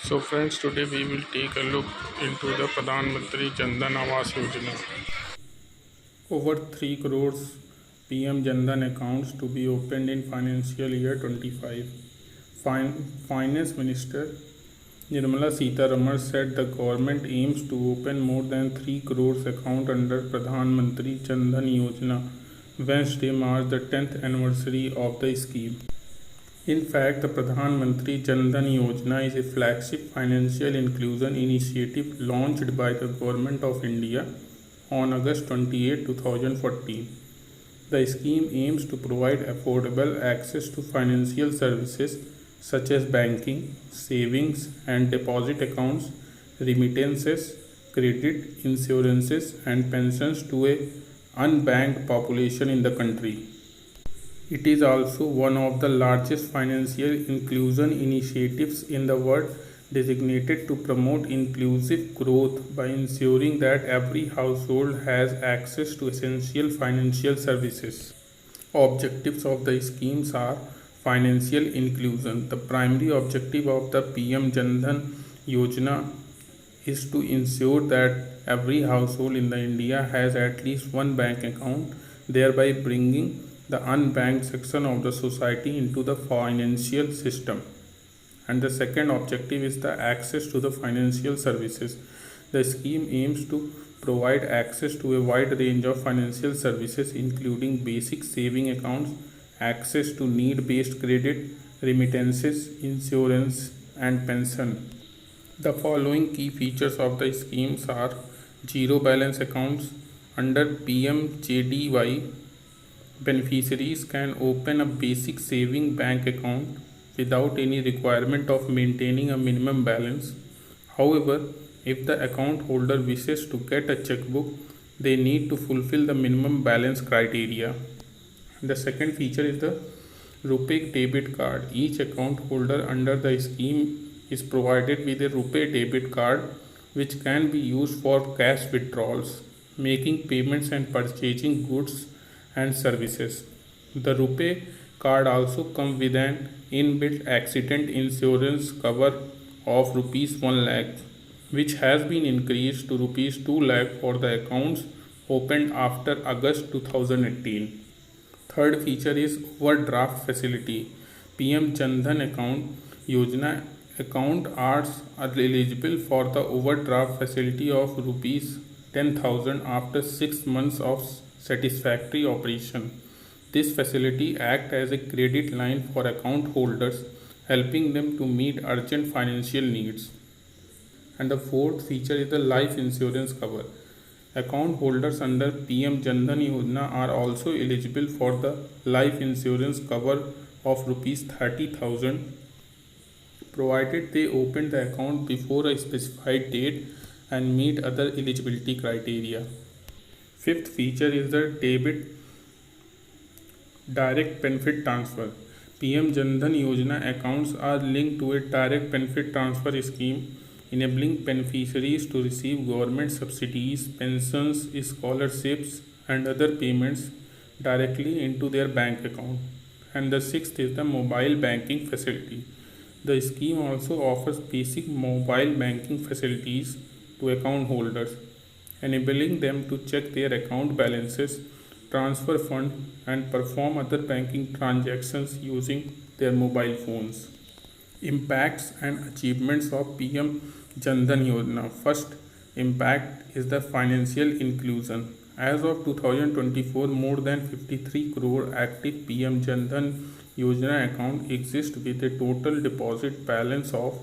So friends, today we will take a look into the Pradhan Mantri Jan Dhan Awas Yojana. Over 3 crores PM Jan Dhan accounts to be opened in financial year 25. Finance Minister Nirmala Sitharaman said the government aims to open more than 3 crores account under Pradhan Mantri Jan Dhan Yojana. Wednesday marks the 10th anniversary of the scheme. In fact, the Pradhan Mantri Jan Dhan Yojana is a flagship financial inclusion initiative launched by the Government of India on August 28, 2014. The scheme aims to provide affordable access to financial services such as banking, savings and deposit accounts, remittances, credit, insurances and pensions to a unbanked population in the country. It is also one of the largest financial inclusion initiatives in the world, designated to promote inclusive growth by ensuring that every household has access to essential financial services. Objectives of the schemes are financial inclusion. The primary objective of the PM Jan Dhan Yojana is to ensure that every household in the India has at least one bank account, thereby bringing the unbanked section of the society into the financial system. And the second objective is the access to the financial services. The scheme aims to provide access to a wide range of financial services, including basic saving accounts, access to need-based credit, remittances, insurance, and pension. The following key features of the schemes are zero balance accounts. Under PMJDY, beneficiaries can open a basic saving bank account without any requirement of maintaining a minimum balance. However, if the account holder wishes to get a checkbook, they need to fulfill the minimum balance criteria. The second feature is the RuPay debit card. Each account holder under the scheme is provided with a RuPay debit card which can be used for cash withdrawals, making payments and purchasing goods and services. The RuPay card also comes with an inbuilt accident insurance cover of rupees 1 lakh, which has been increased to rupees 2 lakh for the accounts opened after August 2018. Third feature is overdraft facility. PM Jan Dhan account Yojana account are eligible for the overdraft facility of rupees 10,000 after 6 months of satisfactory operation. This facility acts as a credit line for account holders, helping them to meet urgent financial needs. And the fourth feature is the life insurance cover. Account holders under PM Jan Dhan Yojana are also eligible for the life insurance cover of rupees 30,000, provided they open the account before a specified date and meet other eligibility criteria. Fifth feature is the debit direct benefit transfer. PM Jan Dhan Yojana accounts are linked to a direct benefit transfer scheme, enabling beneficiaries to receive government subsidies, pensions, scholarships, and other payments directly into their bank account. And the sixth is the mobile banking facility. The scheme also offers basic mobile banking facilities to account holders, enabling them to check their account balances, transfer funds, and perform other banking transactions using their mobile phones. Impacts and achievements of PM Jan Dhan Yojana. First impact is the financial inclusion. As of 2024, more than 53 crore active PM Jan Dhan Yojana account exist with a total deposit balance of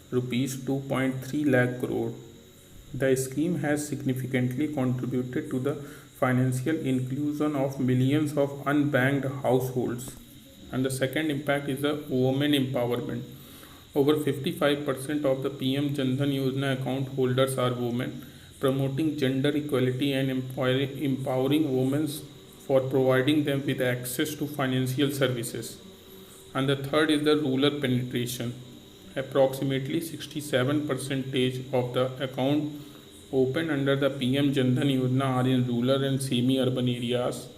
rupees 2.3 lakh crore. The scheme has significantly contributed to the financial inclusion of millions of unbanked households. And the second impact is the women empowerment. Over 55% of the PM Jan Dhan Yojana account holders are women, promoting gender equality and empowering women for providing them with access to financial services. And the third is the rural penetration. Approximately 67% of the account opened under the PM Jan Dhan Yojana are in rural and semi-urban areas,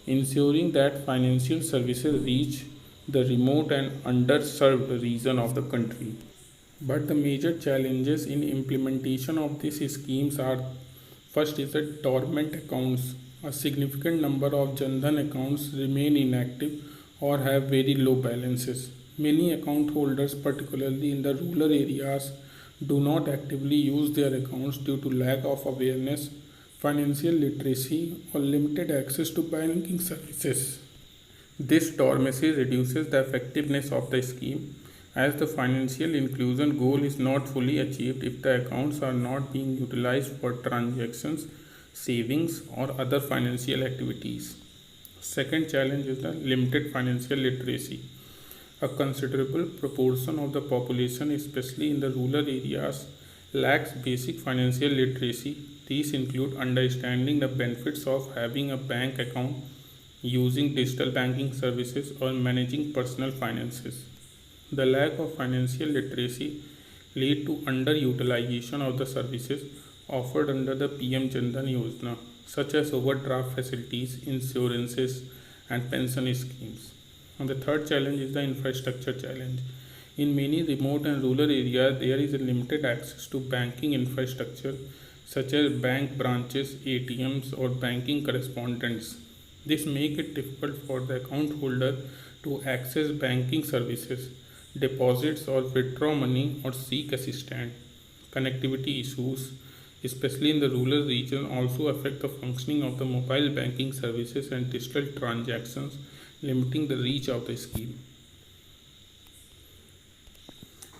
ensuring that financial services reach the remote and underserved region of the country. But the major challenges in implementation of these schemes are: first is the dormant accounts. A significant number of Jan Dhan accounts remain inactive or have very low balances. Many account holders, particularly in the rural areas, do not actively use their accounts due to lack of awareness, financial literacy, or limited access to banking services. This dormancy reduces the effectiveness of the scheme, as the financial inclusion goal is not fully achieved if the accounts are not being utilized for transactions, savings, or other financial activities. Second challenge is the limited financial literacy. A considerable proportion of the population, especially in the rural areas, lacks basic financial literacy. These include understanding the benefits of having a bank account, using digital banking services, or managing personal finances. The lack of financial literacy lead to underutilization of the services offered under the PM Jan Dhan Yojana, such as overdraft facilities, insurances, and pension schemes. And the third challenge is the infrastructure challenge. In many remote and rural areas, there is a limited access to banking infrastructure such as bank branches, ATMs, or banking correspondents. This makes it difficult for the account holder to access banking services, deposits, or withdraw money or seek assistance. Connectivity issues, especially in the rural region, also affect the functioning of the mobile banking services and digital transactions, limiting the reach of the scheme.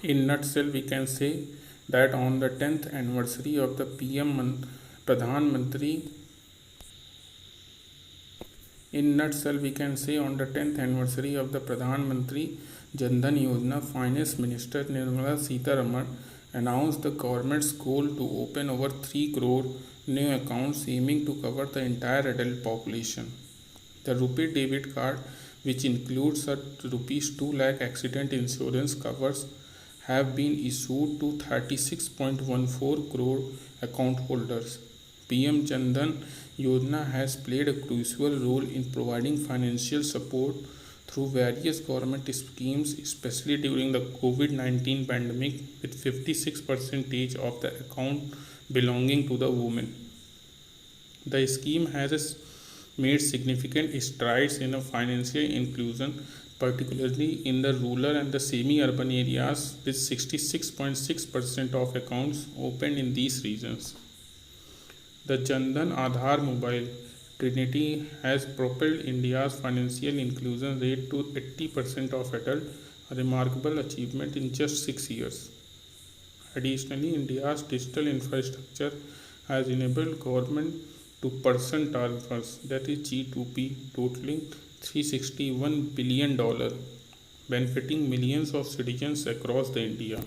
In nutshell, we can say that on the 10th anniversary of the Pradhan Mantri In nutshell, we can say on the 10th anniversary of the Pradhan Mantri Jan Dhan Yojana, Finance Minister Nirmala Sitharaman announced the government's goal to open over 3 crore new accounts, aiming to cover the entire adult population. The RuPay debit card, which includes a rupees 2 lakh accident insurance covers, have been issued to 36.14 crore account holders. PM Jan Dhan Yojana has played a crucial role in providing financial support through various government schemes, especially during the COVID-19 pandemic, with 56% of the account belonging to the women. The scheme has made significant strides in financial inclusion, particularly in the rural and the semi-urban areas, with 66.6% of accounts opened in these regions. The Jan Dhan Aadhaar Mobile Trinity has propelled India's financial inclusion rate to 80% of adults, a remarkable achievement in just 6 years. Additionally, India's digital infrastructure has enabled government to person transfers, that is G2P, totaling $361 billion, benefiting millions of citizens across the India.